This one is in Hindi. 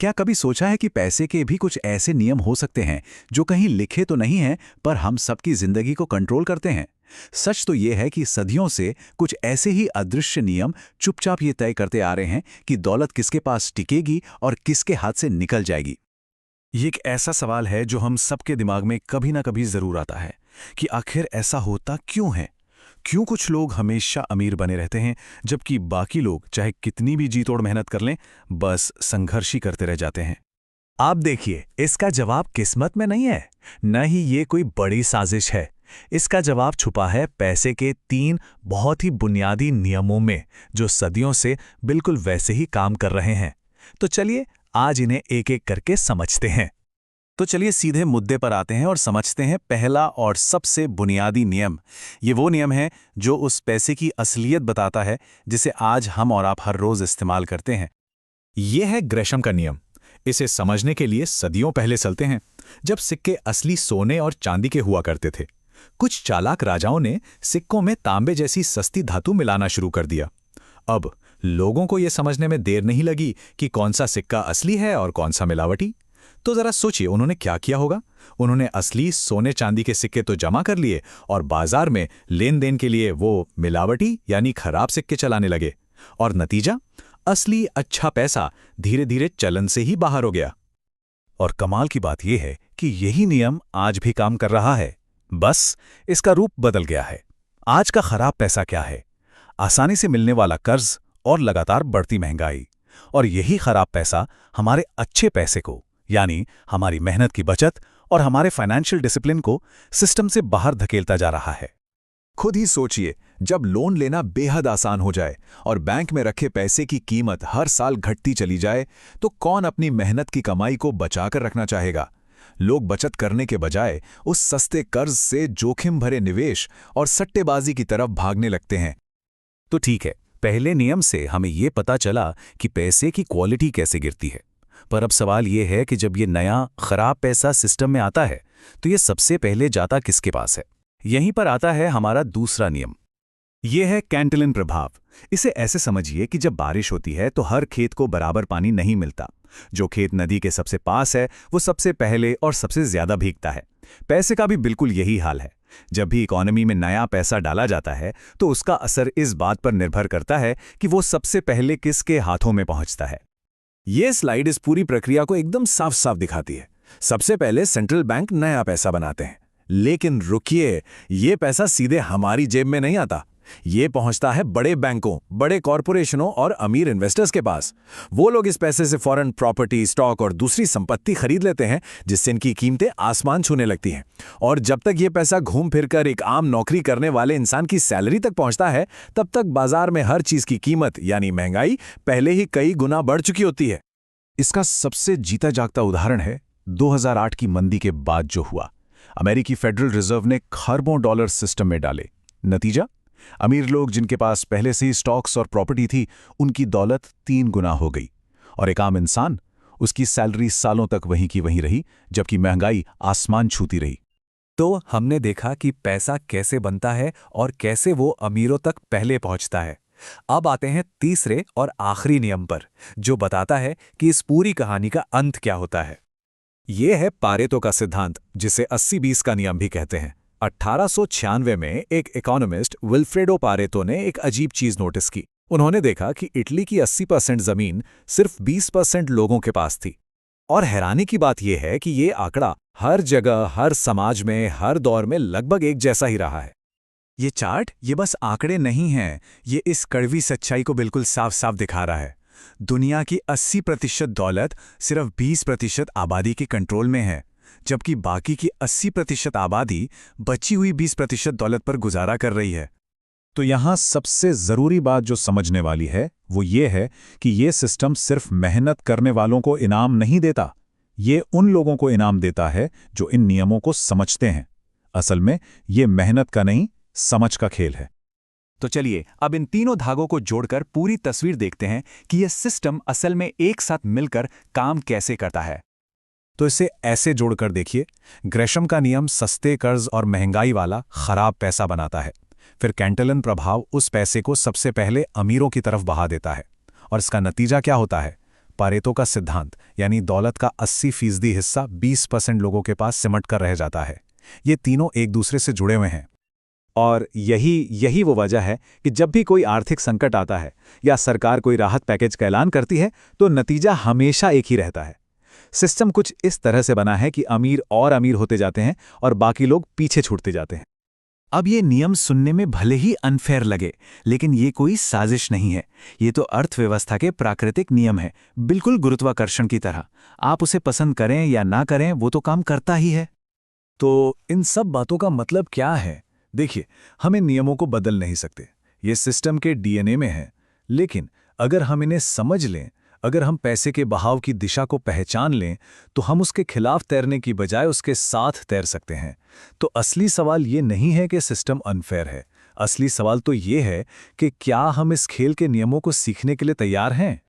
क्या कभी सोचा है कि पैसे के भी कुछ ऐसे नियम हो सकते हैं जो कहीं लिखे तो नहीं हैं पर हम सबकी जिंदगी को कंट्रोल करते हैं। सच तो ये है कि सदियों से कुछ ऐसे ही अदृश्य नियम चुपचाप ये तय करते आ रहे हैं कि दौलत किसके पास टिकेगी और किसके हाथ से निकल जाएगी। ये एक ऐसा सवाल है जो हम सबके दिमाग में कभी ना कभी जरूर आता है कि आखिर ऐसा होता क्यों है। क्यों कुछ लोग हमेशा अमीर बने रहते हैं जबकि बाकी लोग चाहे कितनी भी जी तोड़ मेहनत कर लें बस संघर्ष ही करते रह जाते हैं। आप देखिए, इसका जवाब किस्मत में नहीं है, न ही ये कोई बड़ी साजिश है। इसका जवाब छुपा है पैसे के 3 बहुत ही बुनियादी नियमों में, जो सदियों से बिल्कुल वैसे ही काम कर रहे हैं। तो चलिए आज इन्हें एक एक करके समझते हैं। तो चलिए सीधे मुद्दे पर आते हैं और समझते हैं पहला और सबसे बुनियादी नियम। ये वो नियम है जो उस पैसे की असलियत बताता है जिसे आज हम और आप हर रोज इस्तेमाल करते हैं। ये है ग्रेशम का नियम। इसे समझने के लिए सदियों पहले चलते हैं, जब सिक्के असली सोने और चांदी के हुआ करते थे। कुछ चालाक राजाओं ने सिक्कों में तांबे जैसी सस्ती धातु मिलाना शुरू कर दिया। अब लोगों को यह समझने में देर नहीं लगी कि कौन सा सिक्का असली है और कौन सा मिलावटी। तो जरा सोचिए उन्होंने क्या किया होगा। उन्होंने असली सोने चांदी के सिक्के तो जमा कर लिए और बाजार में लेन देन के लिए वो मिलावटी यानी खराब सिक्के चलाने लगे। और नतीजा, असली अच्छा पैसा धीरे धीरे चलन से ही बाहर हो गया। और कमाल की बात यह है कि यही नियम आज भी काम कर रहा है, बस इसका रूप बदल गया है। आज का खराब पैसा क्या है? आसानी से मिलने वाला कर्ज और लगातार बढ़ती महंगाई। और यही खराब पैसा हमारे अच्छे पैसे को, यानी हमारी मेहनत की बचत और हमारे फाइनेंशियल डिसिप्लिन को सिस्टम से बाहर धकेलता जा रहा है। खुद ही सोचिए, जब लोन लेना बेहद आसान हो जाए और बैंक में रखे पैसे की कीमत हर साल घटती चली जाए, तो कौन अपनी मेहनत की कमाई को बचाकर रखना चाहेगा? लोग बचत करने के बजाय उस सस्ते कर्ज से जोखिम भरे निवेश और सट्टेबाजी की तरफ भागने लगते हैं। तो ठीक है, पहले नियम से हमें ये पता चला कि पैसे की क्वालिटी कैसे गिरती है। पर अब सवाल यह है कि जब ये नया खराब पैसा सिस्टम में आता है तो ये सबसे पहले जाता किसके पास है? यहीं पर आता है हमारा दूसरा नियम। यह है कैंटिलन प्रभाव। इसे ऐसे समझिए कि जब बारिश होती है तो हर खेत को बराबर पानी नहीं मिलता। जो खेत नदी के सबसे पास है वो सबसे पहले और सबसे ज्यादा भीगता है। पैसे का भी बिल्कुल यही हाल है। जब भी इकोनॉमी में नया पैसा डाला जाता है तो उसका असर इस बात पर निर्भर करता है कि वो सबसे पहले किसके हाथों में पहुंचता है। ये स्लाइड इस पूरी प्रक्रिया को एकदम साफ साफ दिखाती है। सबसे पहले सेंट्रल बैंक नया पैसा बनाते हैं, लेकिन रुकिए, ये पैसा सीधे हमारी जेब में नहीं आता। ये पहुंचता है बड़े बैंकों, बड़े कॉरपोरेशनों और अमीर इन्वेस्टर्स के पास। वो लोग इस पैसे से फॉरेन प्रॉपर्टी, स्टॉक और दूसरी संपत्ति खरीद लेते हैं, जिससे इनकी कीमतें आसमान छूने लगती हैं। और जब तक ये पैसा घूम फिरकर एक आम नौकरी करने वाले इंसान की सैलरी तक पहुंचता है, तब तक बाजार में हर चीज की कीमत यानी महंगाई पहले ही कई गुना बढ़ चुकी होती है। इसका सबसे जीता जागता उदाहरण है 2008 की मंदी के बाद जो हुआ। अमेरिकी फेडरल रिजर्व ने खरबों डॉलर सिस्टम में डाले। नतीजा, अमीर लोग जिनके पास पहले से ही स्टॉक्स और प्रॉपर्टी थी, उनकी दौलत 3 गुना हो गई। और एक आम इंसान, उसकी सैलरी सालों तक वहीं की वहीं रही, जबकि महंगाई आसमान छूती रही। तो हमने देखा कि पैसा कैसे बनता है और कैसे वो अमीरों तक पहले पहुंचता है। अब आते हैं तीसरे और आखिरी नियम पर, जो बताता है कि इस पूरी कहानी का अंत क्या होता है। यह है पारेटो का सिद्धांत, जिसे 80-20 का नियम भी कहते हैं। 1896 में एक इकोनॉमिस्ट विल्फ्रेडो पारेटो ने एक अजीब चीज नोटिस की। उन्होंने देखा कि इटली की 80% जमीन सिर्फ 20% लोगों के पास थी। और हैरानी की बात यह है कि ये आंकड़ा हर जगह, हर समाज में, हर दौर में लगभग एक जैसा ही रहा है। ये चार्ट ये बस आंकड़े नहीं हैं, ये इस कड़वी सच्चाई को बिल्कुल साफ साफ दिखा रहा है। दुनिया की 80% दौलत सिर्फ 20% आबादी के कंट्रोल में है, जबकि बाकी की 80% आबादी बची हुई 20% दौलत पर गुजारा कर रही है। तो यहाँ सबसे ज़रूरी बात जो समझने वाली है वो ये है कि ये सिस्टम सिर्फ मेहनत करने वालों को इनाम नहीं देता, ये उन लोगों को इनाम देता है जो इन नियमों को समझते हैं। असल में ये मेहनत का नहीं, समझ का खेल है। तो चलिए अब इन तीनों धागों को जोड़कर पूरी तस्वीर देखते हैं कि यह सिस्टम असल में एक साथ मिलकर काम कैसे करता है। तो इसे ऐसे जोड़कर देखिए, ग्रेशम का नियम सस्ते कर्ज और महंगाई वाला खराब पैसा बनाता है। फिर कैंटिलन प्रभाव उस पैसे को सबसे पहले अमीरों की तरफ बहा देता है। और इसका नतीजा क्या होता है? पारेतो का सिद्धांत, यानी दौलत का 80% हिस्सा 20% लोगों के पास सिमट कर रह जाता है। ये तीनों एक दूसरे से जुड़े हुए हैं। और यही वो वजह है कि जब भी कोई आर्थिक संकट आता है या सरकार कोई राहत पैकेज का ऐलान करती है, तो नतीजा हमेशा एक ही रहता है। सिस्टम कुछ इस तरह से बना है कि अमीर और अमीर होते जाते हैं और बाकी लोग पीछे छूटते जाते हैं। अब ये नियम सुनने में भले ही अनफेयर लगे, लेकिन ये कोई साजिश नहीं है। ये तो अर्थव्यवस्था के प्राकृतिक नियम है, बिल्कुल गुरुत्वाकर्षण की तरह। आप उसे पसंद करें या ना करें, वो तो काम करता ही है। तो इन सब बातों का मतलब क्या है? देखिए, हम इन नियमों को बदल नहीं सकते, ये सिस्टम के डीएनए में है। लेकिन अगर हम इन्हें समझ लें, अगर हम पैसे के बहाव की दिशा को पहचान लें, तो हम उसके खिलाफ तैरने की बजाय उसके साथ तैर सकते हैं। तो असली सवाल ये नहीं है कि सिस्टम अनफेयर है। असली सवाल तो ये है कि क्या हम इस खेल के नियमों को सीखने के लिए तैयार हैं?